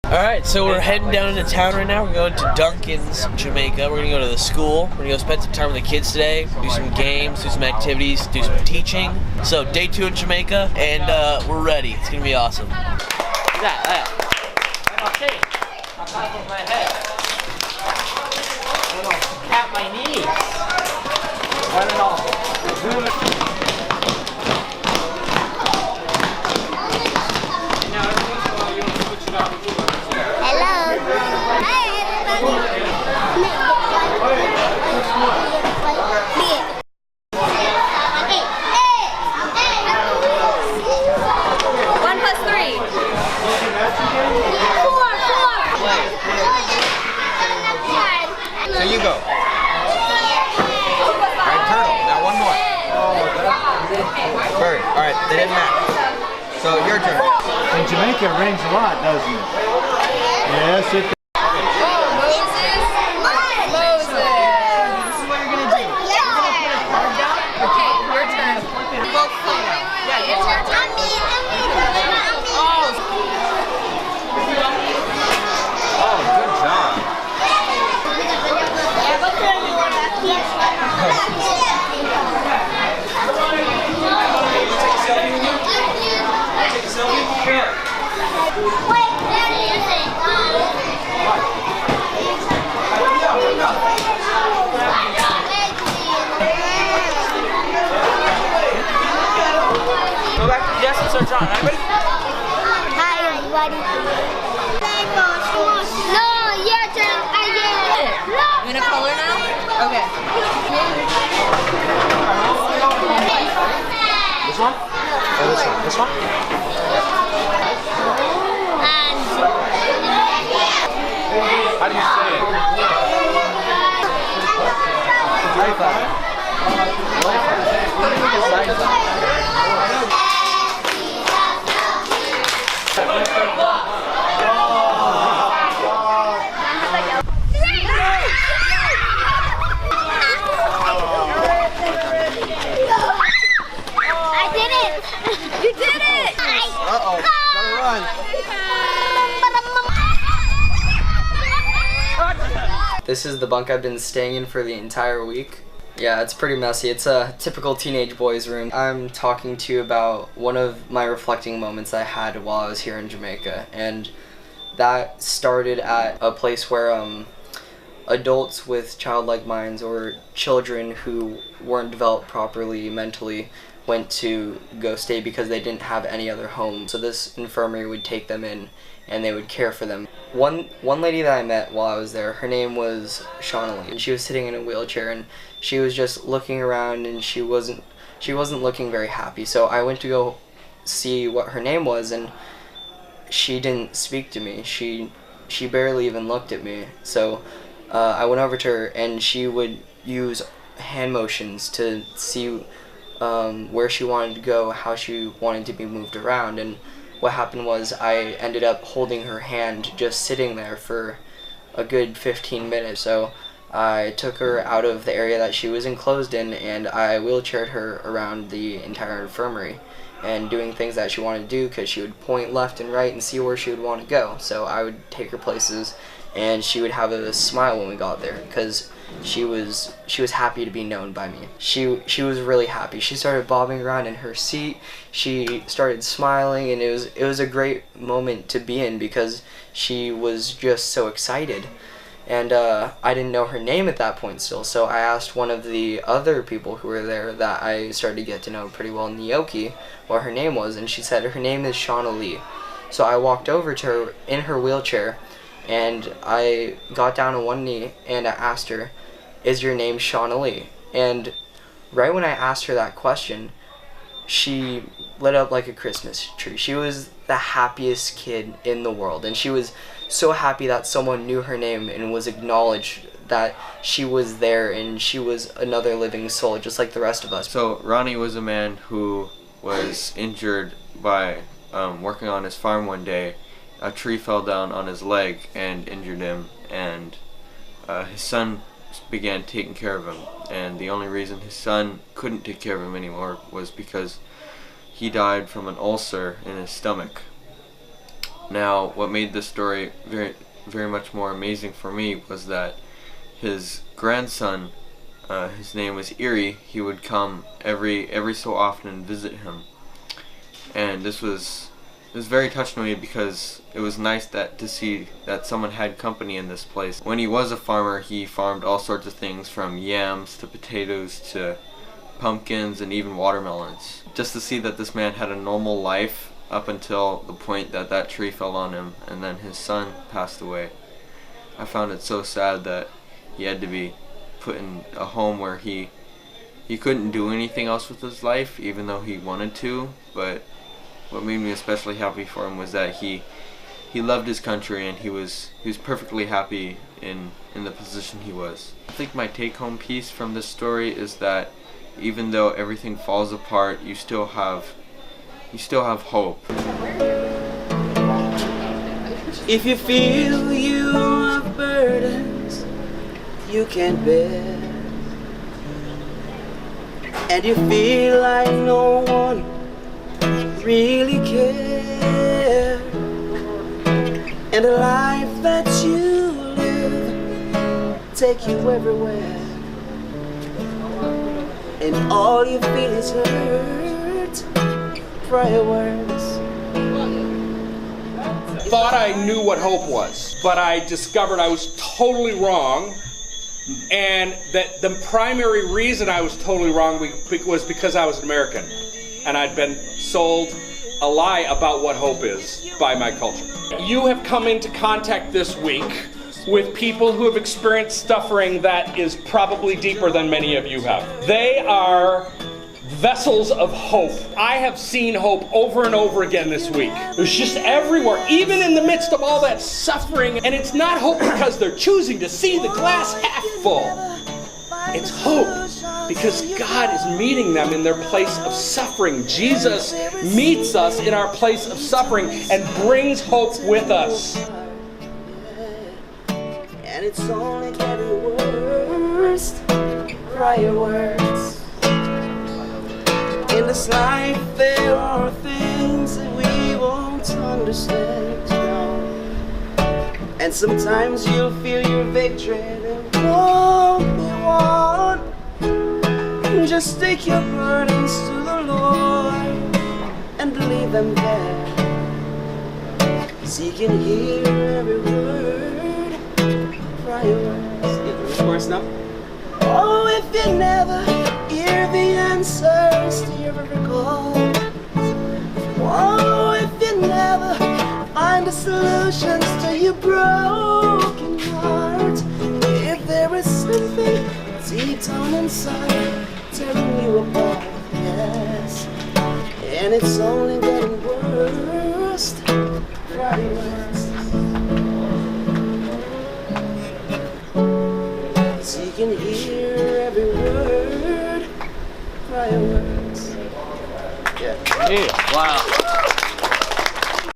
Alright, so we're heading down into town right now. We're going to Duncan's, Jamaica. We're going to go to the school. We're going to go spend some time with the kids today, do some games, do some activities, do some teaching. So day 2 in Jamaica, and we're ready. It's going to be awesome. My head. Tap my knees. One and all. Hello. Hi everybody. 1 plus 3. 4. So you go. Alright, turtle. Now one more. Bird. Alright, they didn't match. So your turn. In Jamaica it rains a lot, doesn't it? Yes, it does. Go back to the desk and start drawing. Everybody? Hi everybody. No, your turn. You gonna color now? Okay. This one? Or this one? This one? And How do you say it? I did it. You did it. Uh-oh. Gotta run. This is the bunk I've been staying in for the entire week. Yeah, it's pretty messy. It's a typical teenage boy's room. I'm talking to you about one of my reflecting moments I had while I was here in Jamaica, and that started at a place where adults with childlike minds or children who weren't developed properly mentally went to go stay because they didn't have any other home. So this infirmary would take them in and they would care for them. One lady that I met while I was there, her name was Shawnee, and she was sitting in a wheelchair and she was just looking around and she wasn't looking very happy. So I went to go see what her name was, and she didn't speak to me. She barely even looked at me. So I went over to her and she would use hand motions to see where she wanted to go, how she wanted to be moved around. And what happened was I ended up holding her hand just sitting there for a good 15 minutes. So I took her out of the area that she was enclosed in and I wheelchaired her around the entire infirmary and doing things that she wanted to do, because she would point left and right and see where she would want to go. So I would take her places and she would have a smile when we got there because she was happy to be known by me. She was really happy. She started bobbing around in her seat. She started smiling, and it was a great moment to be in because she was just so excited. And I didn't know her name at that point still, so I asked one of the other people who were there that I started to get to know pretty well, Nyoki, what her name was, and she said her name is Shauna Lee. So I walked over to her in her wheelchair, and I got down on one knee and I asked her, "Is your name Shauna Lee?" And right when I asked her that question, she lit up like a Christmas tree. She was the happiest kid in the world, and she was so happy that someone knew her name and was acknowledged that she was there and she was another living soul just like the rest of us. So Ronnie was a man who was injured by working on his farm one day. A tree fell down on his leg and injured him, and his son began taking care of him, and the only reason his son couldn't take care of him anymore was because he died from an ulcer in his stomach. Now, what made this story very much more amazing for me was that his grandson, his name was Erie, he would come every so often and visit him. And this was very touching to me because it was nice to see that someone had company in this place. When he was a farmer, he farmed all sorts of things from yams to potatoes to pumpkins and even watermelons. Just to see that this man had a normal life up until the point that that tree fell on him and then his son passed away. I found it so sad that he had to be put in a home where he couldn't do anything else with his life, even though he wanted to. But what made me especially happy for him was that he loved his country and he was perfectly happy in the position he was. I think my take-home piece from this story is that even though everything falls apart, you still have hope. If you feel you have burdens you can't bear, and you feel like no one really cares, and the life that you live take you everywhere, and all you feel is hurt, prayer words. Thought I knew what hope was, but I discovered I was totally wrong, and that the primary reason I was totally wrong was because I was an American, and I'd been sold a lie about what hope is by my culture. You have come into contact this week with people who have experienced suffering that is probably deeper than many of you have. They are vessels of hope. I have seen hope over and over again this week. It's just everywhere, even in the midst of all that suffering. And it's not hope because they're choosing to see the glass half full. It's hope because God is meeting them in their place of suffering. Jesus meets us in our place of suffering and brings hope with us. And it's only getting worse, prior words. In this life there are things that we won't understand now. And sometimes you'll feel your victory and it won't be won. Just take your burdens to the Lord and leave them there, so you can hear every word, prior words. Get worse now. Oh, if you never hear the answers to your every call, oh, if you never find the solutions to your broken heart, if there is something deep down inside tearing you apart, yes, and it's only getting worse, right worse, so you can hear every word, prior words. Yeah. Wow.